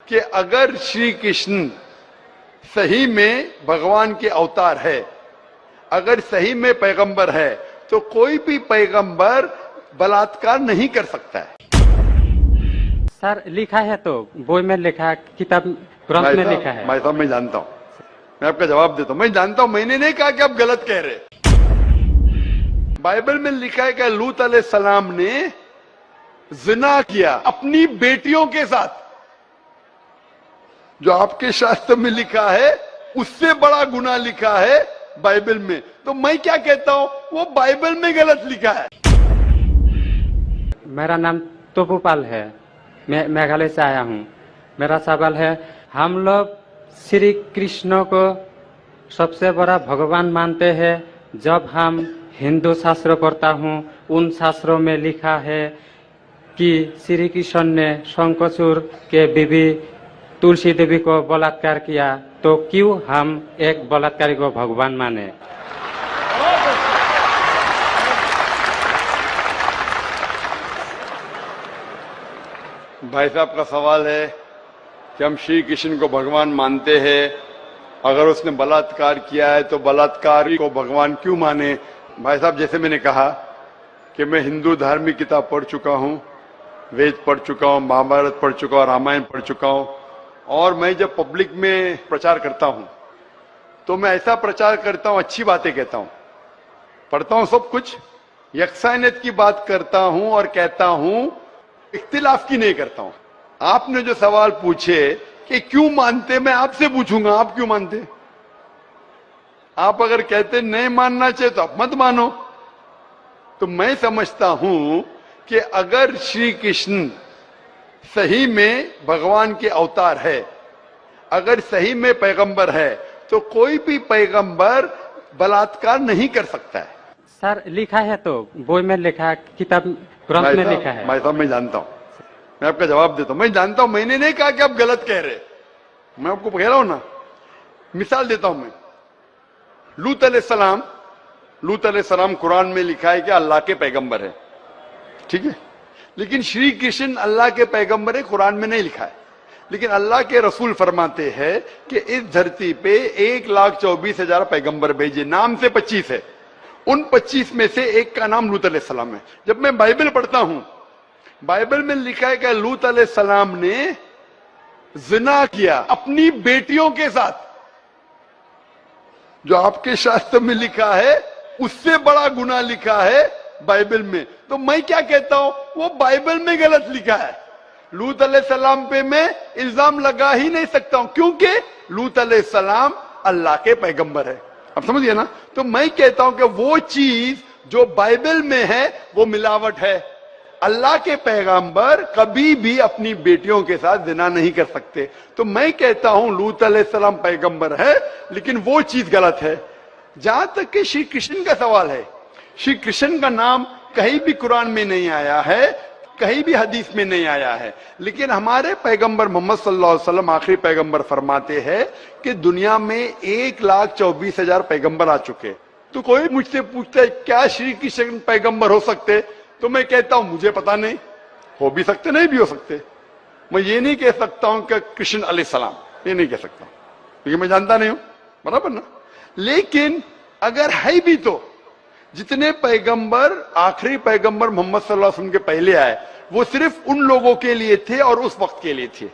कि अगर श्री कृष्ण सही में भगवान के अवतार है, अगर सही में पैगंबर है, तो कोई भी पैगंबर बलात्कार नहीं कर सकता है। सर लिखा है तो बोई में लिखा है, किताब ग्रंथ में लिखा है। भाई साहब मैं जानता हूं, मैं आपका जवाब देता हूं, मैं जानता हूं, मैंने नहीं कहा कि आप गलत कह रहे। बाइबल में लिखा है कि लूत अलैहिस्सलाम ने जिना किया अपनी बेटियों के साथ। जो आपके शास्त्र में लिखा है उससे बड़ा गुनाह लिखा है बाइबल में। तो मैं क्या कहता हूं, वो बाइबल में गलत लिखा है। मेरा नाम तोपुपाल है, मैं मेघालय से आया हूँ। मेरा सवाल है, हम लोग श्री कृष्ण को सबसे बड़ा भगवान मानते हैं। जब हम हिंदू शास्त्र पढ़ता हूँ, उन शास्त्रों में लिखा है कि श्री कृष्ण ने शंखचूड़ के बीवी तुलसी देवी को बलात्कार किया, तो क्यों हम एक बलात्कारी को भगवान माने? भाई साहब का सवाल है कि हम श्री कृष्ण को भगवान मानते हैं, अगर उसने बलात्कार किया है तो बलात्कारी को भगवान क्यों माने? भाई साहब, जैसे मैंने कहा कि मैं हिंदू धार्मिक किताब पढ़ चुका हूं, वेद पढ़ चुका हूं, महाभारत पढ़ चुका हूं, रामायण पढ़ चुका हूं, और मैं जब पब्लिक में प्रचार करता हूं तो मैं ऐसा प्रचार करता हूं, अच्छी बातें कहता हूं, पढ़ता हूं सब कुछ, यकसानियत की बात करता हूं और कहता हूं, इख्तिलाफ की नहीं करता हूं। आपने जो सवाल पूछे कि क्यों मानते, मैं आपसे पूछूंगा आप क्यों मानते? आप अगर कहते नहीं मानना चाहिए तो आप मत मानो। तो मैं समझता हूं कि अगर श्री कृष्ण सही में भगवान के अवतार है, अगर सही में पैगंबर है, तो कोई भी पैगंबर बलात्कार नहीं कर सकता है। सर लिखा है तो बोई में लिखा है, किताब ग्रंथ में लिखा है। भाई साहब मैं जानता हूं, मैं आपका जवाब देता हूं, मैं जानता हूं, मैंने नहीं कहा कि आप गलत कह रहे। मैं आपको कह रहा हूं ना, मिसाल देता हूं मैं। लूत अलैहिस्सलाम कुरान में लिखा है कि अल्लाह के पैगंबर है, ठीक है, लेकिन श्री कृष्ण अल्लाह के पैगंबर है, कुरान में नहीं लिखा है। लेकिन अल्लाह के रसूल फरमाते हैं कि इस धरती पे 1,24,000 पैगंबर भेजे, नाम से 25 है, उन 25 में से एक का नाम लूत अलैहिस्सलाम है। जब मैं बाइबल पढ़ता हूं, बाइबल में लिखा है कि लूत अलैहिस्सलाम ने जिना किया अपनी बेटियों के साथ। जो आपके शास्त्र में लिखा है उससे बड़ा गुनाह लिखा है बाइबल में। तो मैं क्या कहता हूं, वो बाइबल में गलत लिखा है। लूत अलैहिस्सलाम पे मैं इल्जाम लगा ही नहीं सकता हूं, क्योंकि लूत अलैहिस्सलाम अल्लाह के पैगंबर है। आप समझिए ना? तो मैं कहता हूं कि वो चीज जो बाइबल में है वो मिलावट है। अल्लाह के पैगंबर कभी भी अपनी बेटियों के साथ जिना नहीं कर सकते। तो मैं कहता हूं लूत अलैहिस्सलाम पैगंबर है, लेकिन वो चीज गलत है। जहां तक कि श्री कृष्ण का सवाल है, श्री कृष्ण का नाम कहीं भी कुरान में नहीं आया है, कहीं भी हदीस में नहीं आया है, लेकिन हमारे पैगंबर मोहम्मद सल्लल्लाहु अलैहि वसल्लम आखिरी पैगंबर फरमाते हैं कि दुनिया में 1,24,000 पैगंबर आ चुके। तो कोई मुझसे पूछता है क्या श्री कृष्ण पैगंबर हो सकते, तो मैं कहता हूं मुझे पता नहीं, हो भी सकते नहीं भी हो सकते। मैं ये नहीं कह सकता हूं कि कृष्ण अलैहिस्सलाम, ये नहीं कह सकता क्योंकि मैं जानता नहीं हूं, बराबर ना। लेकिन अगर है भी तो जितने पैगंबर आखिरी पैगंबर मोहम्मद सल्लल्लाहु अलैहि वसल्लम के पहले आए वो सिर्फ उन लोगों के लिए थे और उस वक्त के लिए थे।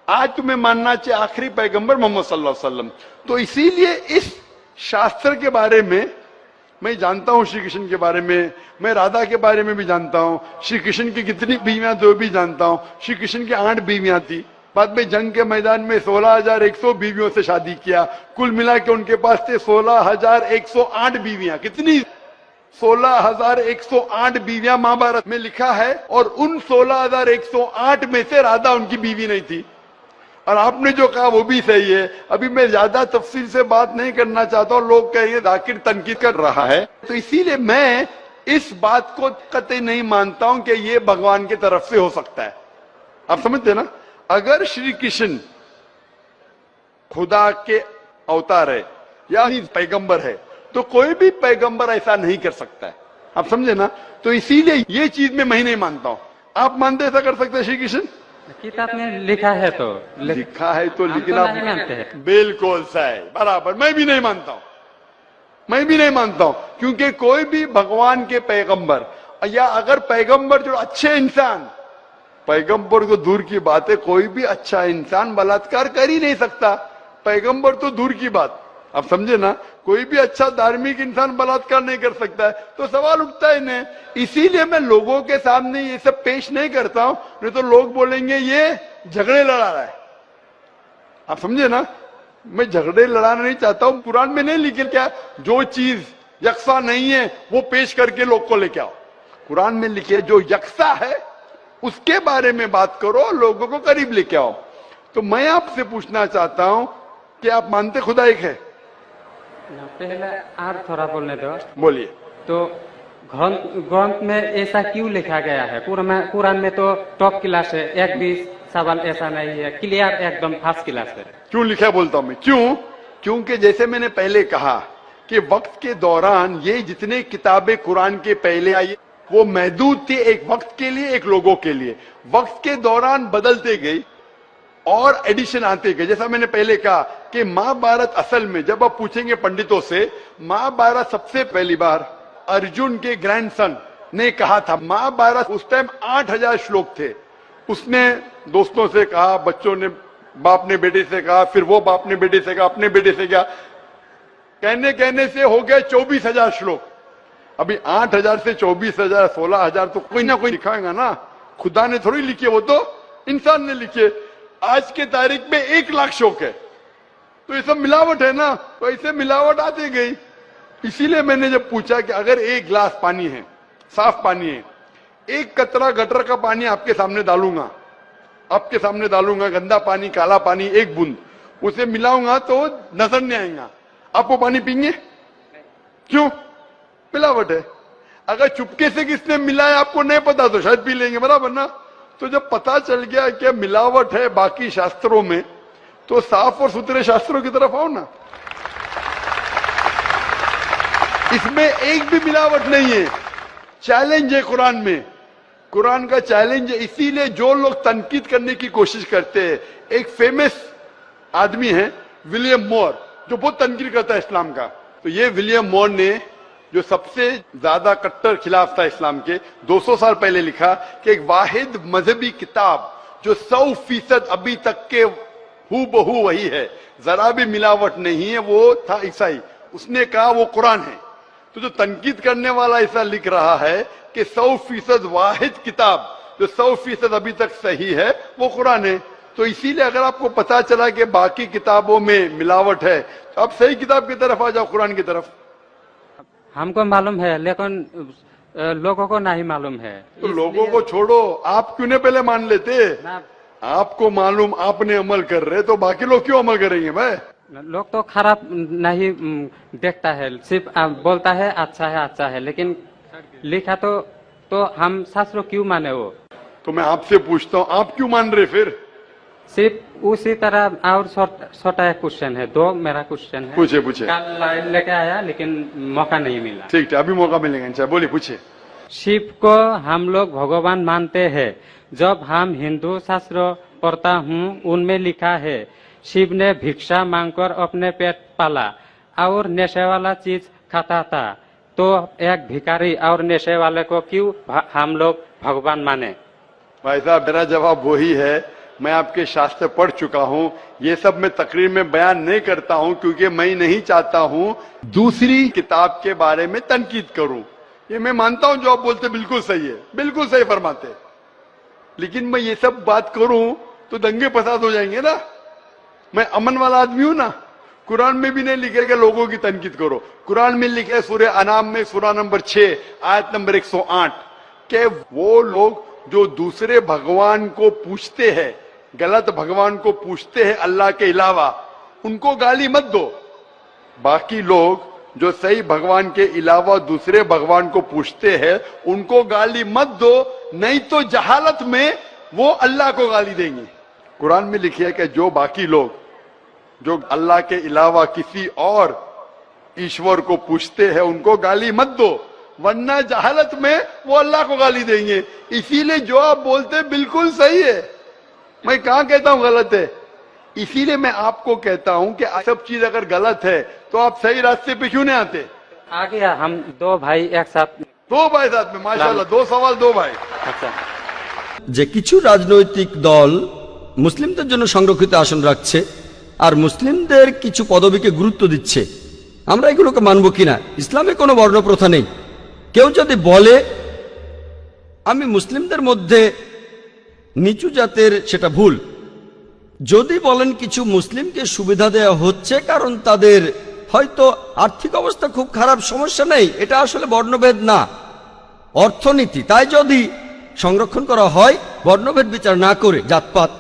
आज तुम्हें मानना चाहिए आखिरी पैगंबर मोहम्मद सल्लल्लाहु अलैहि वसल्लम। तो इसीलिए इस शास्त्र के बारे में मैं जानता हूं, श्री कृष्ण के बारे में, मैं राधा के बारे में भी जानता हूं, श्री कृष्ण की कितनी बीवियां दो भी जानता हूं। श्री कृष्ण की 8 बीवियां थी, बाद में जंग के मैदान में 16,100 बीवियों से शादी किया, कुल मिला के उनके पास थे 16,108 बीवियां। कितनी? 16,108 बीवियां महाभारत में लिखा है, और उन 16,108 में से राधा उनकी बीवी नहीं थी। और आपने जो कहा वो भी सही है। अभी मैं ज्यादा तफसील से बात नहीं करना चाहता हूं, लोग कहेंगे जाकिर तनकीद कर रहा है, तो इसीलिए मैं इस बात को कतई नहीं मानता हूं कि ये भगवान की तरफ से हो सकता है। आप समझते ना? अगर श्री कृष्ण खुदा के अवतार है या पैगंबर है, तो कोई भी पैगंबर ऐसा नहीं कर सकता है। आप समझे ना? तो इसीलिए ये चीज मैं नहीं मानता हूं। आप मानते ऐसा कर सकते हैं श्री कृष्ण? किताब में लिखा है तो लिखा है तो, हम लेकिन तो आप नहीं मानते हैं। बिल्कुल सही, बराबर, मैं भी नहीं मानता हूं, मैं भी नहीं मानता हूं, क्योंकि कोई भी भगवान के पैगंबर या अगर पैगंबर जो अच्छे इंसान, पैगंबर तो दूर की बात है, कोई भी अच्छा इंसान बलात्कार कर ही नहीं सकता, पैगंबर तो दूर की बात, आप समझे ना, कोई भी अच्छा धार्मिक इंसान बलात्कार नहीं कर सकता है, तो सवाल उठता ही नहीं। इसीलिए मैं लोगों के सामने ये सब पेश नहीं करता हूं, नहीं तो लोग बोलेंगे ये झगड़े लड़ा रहा है, आप समझे ना, मैं झगड़े लड़ाना नहीं चाहता हूं। कुरान में नहीं लिखे क्या, जो चीज यकसा नहीं है वो पेश करके लोग को लेके आओ, कुरान में लिखे जो यकसा है उसके बारे में बात करो, लोगों को करीब लेके आओ। तो मैं आपसे पूछना चाहता हूं कि आप मानते खुदा एक है? पहले और थोड़ा बोलने दो। बोलिए। तो ग्रंथ में ऐसा क्यों लिखा गया है? कुरान में तो टॉप क्लास है, एक भी सवाल ऐसा नहीं है, क्लियर एकदम फर्स्ट क्लास है। क्यों लिखा बोलता हूं मैं, क्यों? क्योंकि जैसे मैंने पहले कहा कि वक्त के दौरान ये जितने किताबें कुरान के पहले आई वो महदूद थी, एक वक्त के लिए, एक लोगों के लिए, वक्त के दौरान बदलते गई और एडिशन आते गए। जैसा मैंने पहले कहा कि महाभारत असल में जब आप पूछेंगे पंडितों से, महाभारत सबसे पहली बार अर्जुन के ग्रैंडसन ने कहा था। महाभारत उस टाइम 8000 श्लोक थे, उसने दोस्तों से कहा, बच्चों ने बाप ने बेटे से कहा, फिर वो बाप ने बेटे से कहा, अपने बेटे से कहा, कहने कहने से हो गए 24,000 श्लोक। अभी 8000 से 24,000 16,000 तो कोई ना कोई लिखाएगा ना, खुदा ने थोड़ी लिखे, वो तो इंसान ने लिखे। आज के तारीख में 1 लाख श्लोक है, तो ये सब मिलावट है ना, तो ऐसे मिलावट आती गई। इसीलिए मैंने जब पूछा कि अगर 1 गिलास पानी है, साफ पानी है, 1 कतरा गटर का पानी आपके सामने डालूंगा, आपके सामने डालूंगा, गंदा पानी, काला पानी, 1 बूंद उसे मिलाऊंगा तो नजर नहीं आएगा, आप वो पानी पीएंगे? क्यों? मिलावट है। अगर चुपके से किसने मिलाया आपको नहीं पता तो शायद पी लेंगे, बराबर ना। तो जब पता चल गया कि मिलावट है बाकी शास्त्रों में, तो साफ और सुथरे शास्त्रों की तरफ आओ ना, इसमें एक भी मिलावट नहीं है। चैलेंज है कुरान में, कुरान का चैलेंज है। इसीलिए जो लोग तनकीद करने की कोशिश करते हैं, एक फेमस आदमी है विलियम मोर, जो बहुत तनकीद करता है इस्लाम का। तो ये विलियम मोर ने, जो सबसे ज्यादा कट्टर खिलाफ था इस्लाम के, 200 साल पहले लिखा कि एक वाहिद मजहबी किताब जो 100% अभी तक के हूबहू वही है, जरा भी मिलावट नहीं है, वो था ईसाई। उसने कहा वो कुरान है। तो जो तनकीद करने वाला ऐसा लिख रहा है कि 100% वाहिद किताब जो 100% अभी तक सही है वो कुरान है। तो इसीलिए अगर आपको पता चला कि बाकी किताबों में मिलावट है, तो आप सही किताब की तरफ आ जाओ, कुरान की तरफ। हमको मालूम है, लेकिन लोगों को नहीं मालूम है। तो लोगों को छोड़ो, आप क्यों नहीं पहले मान लेते? आपको मालूम, आपने अमल कर रहे, तो बाकी लोग क्यों अमल करेंगे भाई? लोग तो खराब नहीं देखता है, सिर्फ बोलता है अच्छा है, लेकिन लिखा तो हम शास्त्र क्यों माने वो? तो मैं आपसे पूछता हूँ, आप क्यों मान रहे फिर? सिर्फ उसी तरह। और छोटा एक क्वेश्चन है, 2 मेरा क्वेश्चन है। पूछे। कल लाइन लेके आया लेकिन मौका नहीं मिला। ठीक है, अभी मौका मिलेगा इंशाल्लाह, बोलिए, पूछे। शिव को हम लोग भगवान मानते हैं। जब हम हिंदू शास्त्र पढ़ता हूँ, उनमें लिखा है शिव ने भिक्षा मांगकर अपने पेट पाला और नशे वाला चीज खाता था, तो एक भिखारी और नशे वाले को क्यों हम लोग भगवान माने? भाई साहब, मेरा जवाब वही है, मैं आपके शास्त्र पढ़ चुका हूं। ये सब मैं तकरीर में बयान नहीं करता हूं, क्योंकि मैं नहीं चाहता हूं दूसरी किताब के बारे में तनकीद करूं। ये मैं मानता हूं जो आप बोलते बिल्कुल सही है, बिल्कुल सही फरमाते, लेकिन मैं ये सब बात करूं तो दंगे फसाद हो जाएंगे ना। मैं अमन वाला आदमी हूं ना। कुरान में भी नहीं लिखे कि लोगों की तनकीद करो। कुरान में लिखे सूरह अनाम में सूरह नंबर 6 आयत नंबर 108 के वो लोग जो दूसरे भगवान को पूछते हैं, गलत भगवान को पूछते हैं अल्लाह के अलावा, उनको गाली मत दो। बाकी लोग जो सही भगवान के अलावा दूसरे भगवान को पूछते हैं, उनको गाली मत दो, नहीं तो जहालत में वो अल्लाह को गाली देंगे। कुरान में लिखा है कि जो बाकी लोग जो अल्लाह के अलावा किसी और ईश्वर को पूछते हैं, उनको गाली मत दो, वरना जहालत में वो अल्लाह को गाली देंगे। इसीलिए जो आप बोलते बिल्कुल सही है, मैं कहाँ कहता हूँ गलत है? इसीलिए मैं आपको कहता हूँ कि सब चीज अगर गलत है तो आप सही रास्ते पे क्यों नहीं आते? आ गया, हम दो भाई एक साथ। दो भाई साथ में, माशाल्लाह, दो सवाल दो भाई। अच्छा, যে কিছু রাজনৈতিক দল মুসলিমদের জন্য সংরক্ষিত আসন রাখছে আর মুসলিমদের কিছু পদবীকে গুরুত্ব দিচ্ছে, আমরা এগুলোকে মানব কিনা? ইসলামে কোনো বর্ণপ্রথা নেই। কেউ যদি বলে আমি মুসলিমদের মধ্যে নিচু জাতের, সেটা ভুল। যদি বলেন কিছু মুসলিমকে সুবিধা দেওয়া হচ্ছে কারণ তাদের হয়তো আর্থিক অবস্থা খুব খারাপ, সমস্যা নেই, এটা আসলে বর্ণভেদ না, অর্থনীতি। তাই যদি সংরক্ষণ করা হয় বর্ণভেদ বিচার না করে, জাতপাত,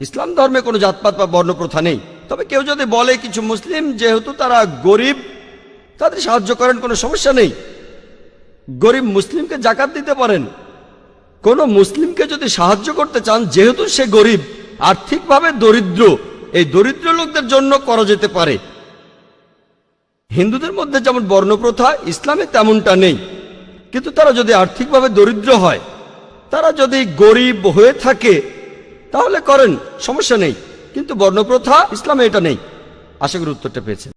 ইসলাম ধর্মে কোনো জাতপাত বা বর্ণপ্রথা নেই। তবে কেউ যদি বলে কিছু মুসলিম যেহেতু তারা গরিব তাদের সাহায্য করেন, কোনো সমস্যা নেই, গরিব মুসলিমকে জাকাত দিতে পারেন। কোন মুসলিমকে যদি সাহায্য করতে চান যেহেতু সে গরিব, আর্থিকভাবে দরিদ্র, এই দরিদ্র লোকদের জন্য করা যেতে পারে। হিন্দুদের মধ্যে যেমন বর্ণপ্রথা, ইসলামে তেমনটা নেই। কিন্তু তারা যদি আর্থিকভাবে দরিদ্র হয়, তারা যদি গরিব হয়ে থাকে তাহলে করেন, সমস্যা নেই। কিন্তু বর্ণপ্রথা ইসলামে এটা নেই। আশা করি উত্তরটা পেয়েছেন।